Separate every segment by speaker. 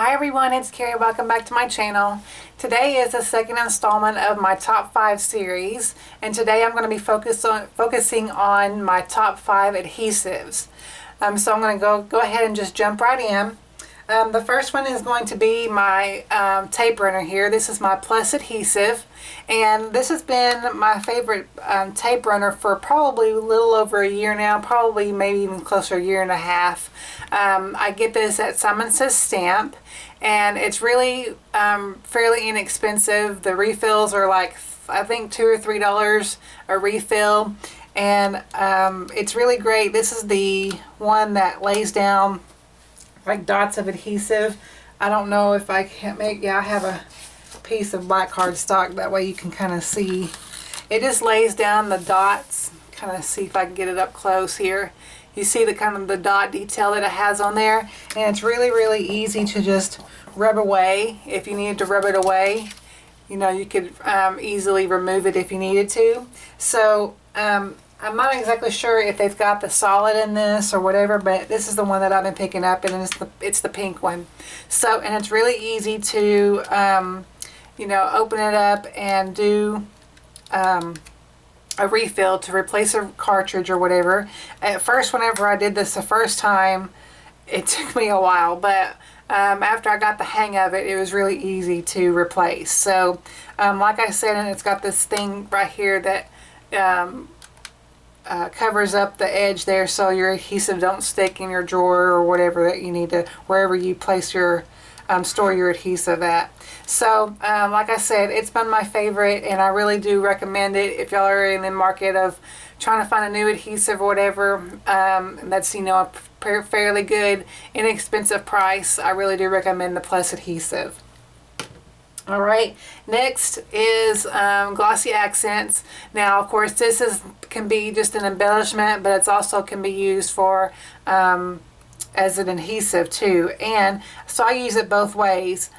Speaker 1: Hi everyone, it's Carrie. Welcome back to my channel. Today is the second installment of my top 5 series, and today I'm going to be focusing on my top 5 adhesives. So I'm going to go ahead and just jump right in. The first one is going to be my tape runner here. This is my Plus adhesive, and this has been my favorite tape runner for probably a little over a year now, probably maybe even closer to a year and a half. I get this at Simon Says Stamp, and it's really fairly inexpensive. The refills are like, I think $2 or $3 a refill, and it's really great. This is the one that lays down like dots of adhesive. I don't know if I can't make, I have a piece of black cardstock, that way you can kind of see. It just lays down the dots. Kind of see if I can get it up close here. You see the kind of the dot detail that it has on there, and it's really easy to just rub away. If you needed to rub it away, you know, you could easily remove it if you needed to. So I'm not exactly sure if they've got the solid in this or whatever, but this is the one that I've been picking up, and it's the pink one. So, and it's really easy to you know, open it up and do a refill to replace a cartridge or whatever. At first, whenever I did this the first time, it took me a while, but after I got the hang of it, it was really easy to replace. So like I said, and it's got this thing right here that covers up the edge there, so your adhesive don't stick in your drawer or whatever that you need to, wherever you place your store your adhesive at. So like I said, it's been my favorite, and I really do recommend it if y'all are in the market of trying to find a new adhesive or whatever that's, you know, a fairly good inexpensive price. I really do recommend the Plus adhesive. Alright, next is Glossy Accents. Now, of course, this can be just an embellishment, but it also can be used for as an adhesive too. And so I use it both ways.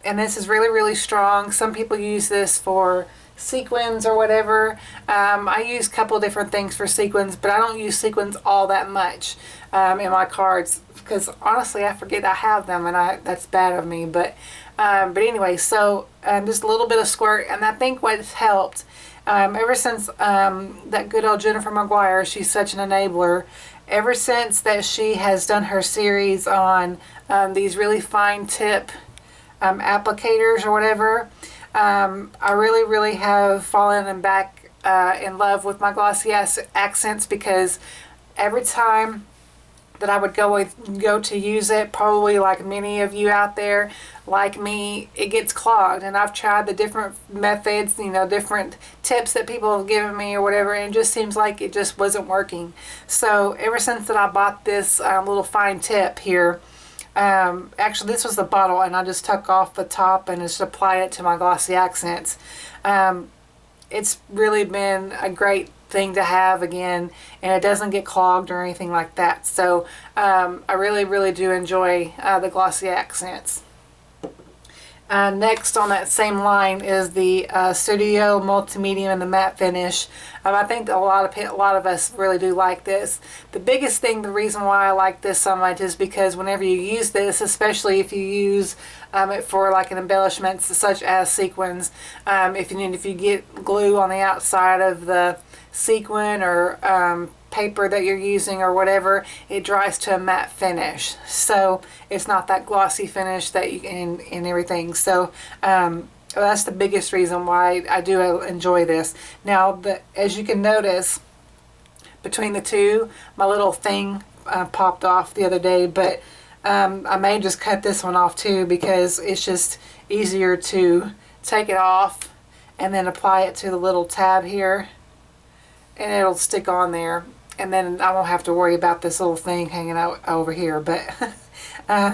Speaker 1: And this is really strong. Some people use this for sequins or whatever. I use a couple different things for sequins, but I don't use sequins all that much in my cards, because honestly I forget I have them, and that's bad of me. But anyway, so just a little bit of squirt, and I think what's helped ever since that good old Jennifer McGuire, she's such an enabler, ever since that she has done her series on these really fine tip applicators or whatever, I really have fallen back in love with my Glossy Accents, because every time that I would go to use it, probably like many of you out there like me, it gets clogged. And I've tried the different methods, you know, different tips that people have given me or whatever, and it just seems like it just wasn't working. So ever since that I bought this little fine tip here, actually this was the bottle, and I just took off the top and just applied it to my Glossy Accents. It's really been a great thing to have again, and it doesn't get clogged or anything like that. So I really do enjoy the Glossy Accents. Next on that same line is the Studio Multimedium and the matte finish. I think a lot of us really do like this. The biggest thing, the reason why I like this so much, is because whenever you use this, especially if you use it for like an embellishment such as sequins, if you get glue on the outside of the sequin or paper that you're using or whatever, it dries to a matte finish, so it's not that glossy finish that you can and everything. So that's the biggest reason why I do enjoy this. Now, as you can notice, between the two, my little thing popped off the other day, but I may just cut this one off too, because it's just easier to take it off and then apply it to the little tab here, and it'll stick on there, and then I won't have to worry about this little thing hanging out over here. But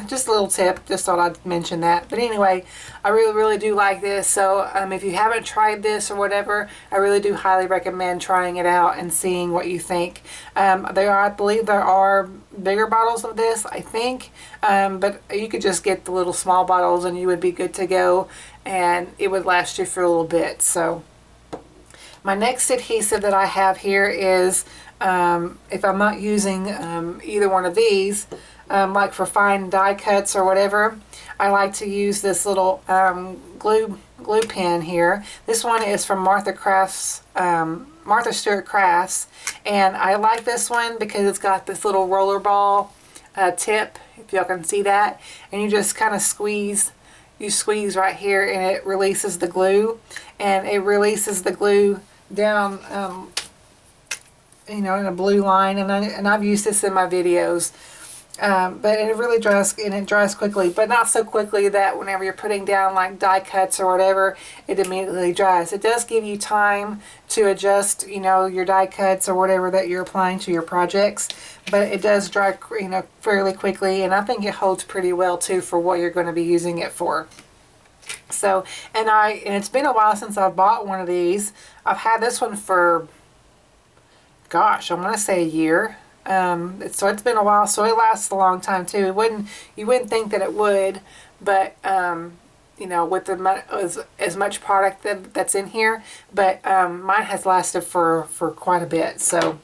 Speaker 1: just a little tip, just thought I'd mention that. But anyway, I really do like this. So if you haven't tried this or whatever, I really do highly recommend trying it out and seeing what you think. I believe there are bigger bottles of this, I think, but you could just get the little small bottles and you would be good to go, and it would last you for a little bit. So My next adhesive that I have here is, if I'm not using either one of these, like for fine die cuts or whatever, I like to use this little glue pen here. This one is from Martha Stewart Crafts, and I like this one because it's got this little roller ball tip, if y'all can see that, and you just kind of squeeze. You squeeze right here and it releases the glue, and it releases the glue down, you know, in a blue line, and I've used this in my videos. But it really dries, and it dries quickly, but not so quickly that whenever you're putting down like die cuts or whatever, it immediately dries. It does give you time to adjust, you know, your die cuts or whatever that you're applying to your projects, but it does dry, you know, fairly quickly, and I think it holds pretty well too for what you're going to be using it for. So, and it's been a while since I've bought one of these. I've had this one for, gosh, I'm going to say a year. So it's been a while, so it lasts a long time too. You wouldn't think that it would, but you know, with as much product that's in here, but mine has lasted for quite a bit, so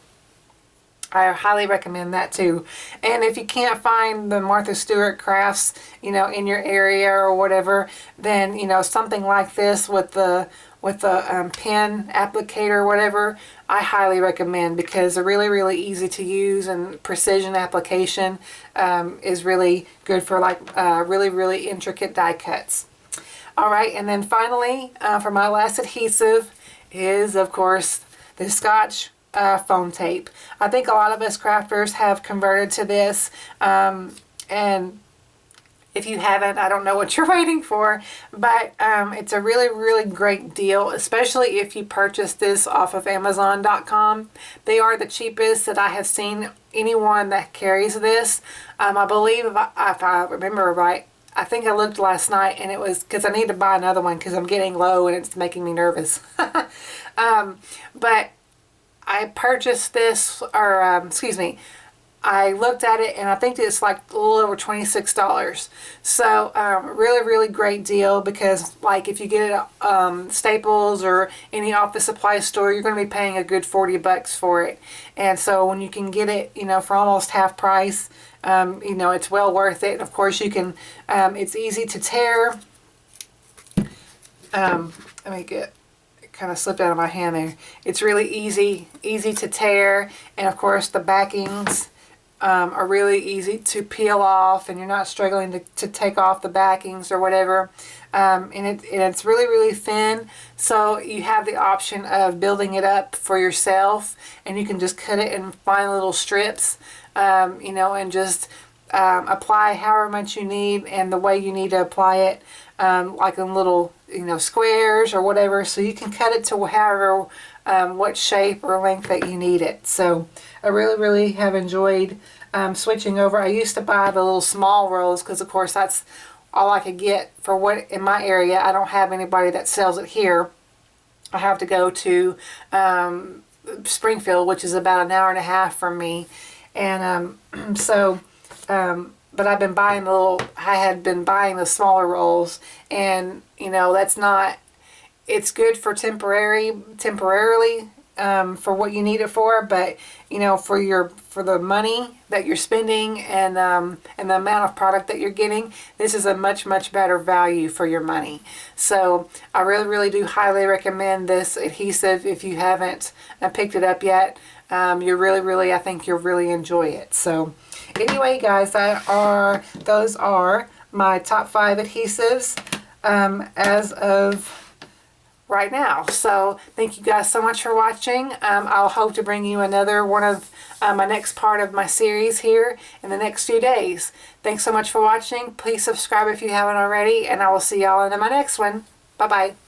Speaker 1: I highly recommend that too. And if you can't find the Martha Stewart Crafts, you know, in your area or whatever, then, you know, something like this with the pen applicator or whatever, I highly recommend, because they're really, really easy to use, and precision application is really good for like really, really intricate die cuts. Alright, and then finally, for my last adhesive is, of course, the Scotch foam tape. I think a lot of us crafters have converted to this, and if you haven't, I don't know what you're waiting for, but it's a really, really great deal, especially if you purchase this off of Amazon.com. They are the cheapest that I have seen anyone that carries this. I believe, if I remember right, I think I looked last night, and it was because I need to buy another one because I'm getting low and it's making me nervous. But I purchased this, or excuse me, I looked at it and I think it's like a little over $26. So really, really great deal, because like if you get it at Staples or any office supply store, you're going to be paying a good 40 bucks for it. And so when you can get it, you know, for almost half price, you know, it's well worth it. And of course you can, it's easy to tear. Let me get, kind of slipped out of my hand there. It's really easy to tear, and of course the backings are really easy to peel off, and you're not struggling to take off the backings or whatever. And it's really, really thin, so you have the option of building it up for yourself, and you can just cut it in fine little strips, you know, and just apply however much you need and the way you need to apply it, like in little, you know, squares or whatever, so you can cut it to however what shape or length that you need it. So I really, really have enjoyed switching over. I used to buy the little small rolls because of course that's all I could get for what in my area. I don't have anybody that sells it here. I have to go to Springfield, which is about an hour and a half from me, and but I've been buying I had been buying the smaller rolls, and you know, that's not, it's good for temporarily for what you need it for, but you know, for the money that you're spending and the amount of product that you're getting, this is a much, much better value for your money. So I really, really do highly recommend this adhesive. If you haven't picked it up yet, you're really, I think you'll really enjoy it. So anyway, guys, those are my top 5 adhesives as of right now. So thank you guys so much for watching. I'll hope to bring you another one of my next part of my series here in the next few days. Thanks so much for watching. Please subscribe if you haven't already, and I will see y'all in my next one. Bye bye.